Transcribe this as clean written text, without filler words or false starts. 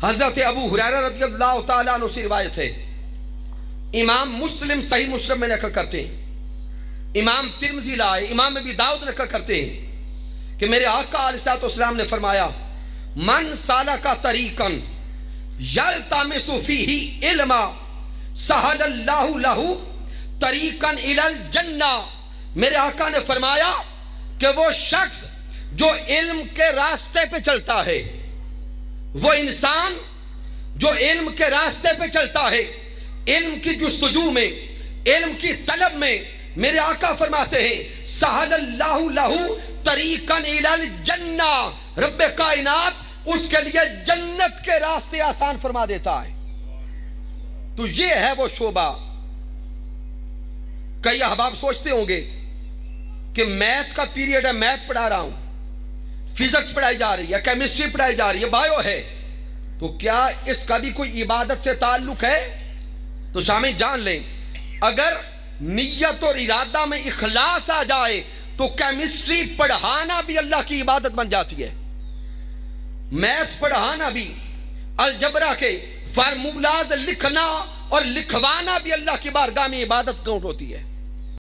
हजरत अबू हुरैरा रज़ियल्लाहु ताला अन्हु से रिवायत है, इमाम मुस्लिम सही मुस्लिम में नकल करते हैं, इमाम तिर्मिज़ी लाए, इमाम अबी दाऊद नकल करते हैं कि मेरे आका अलैहिस्सलाम ने फरमाया, मन सालका तरीकन यल्तमिसु फीही इल्मा सहलल्लाहु लहू तरीकन इलल जन्ना। मेरे आका ने फरमाया कि वो शख्स जो इल्म के रास्ते पे चलता है, वो इंसान जो इल्म के रास्ते पे चलता है, इल्म की जुस्तजू में, इल्म की तलब में, मेरे आका फरमाते हैं सहलल्लाहु लहू तरीकन इलल जन्ना, रब्बे कायनात उसके लिए जन्नत के रास्ते आसान फरमा देता है। तो ये है वो शोबा। कई अहबाब सोचते होंगे कि मैथ का पीरियड है, मैथ पढ़ा रहा हूं, फिजिक्स पढ़ाई जा रही है, केमिस्ट्री पढ़ाई जा रही है, बायो है, तो क्या इसका भी कोई इबादत से ताल्लुक है? तो शामिल जान लें, अगर नियत और इरादा में इखलास आ जाए तो केमिस्ट्री पढ़ाना भी अल्लाह की इबादत बन जाती है, मैथ पढ़ाना भी, अलजबरा के फार्मूलाज लिखना और लिखवाना भी अल्लाह की बारगाह में इबादत काउंट होती है।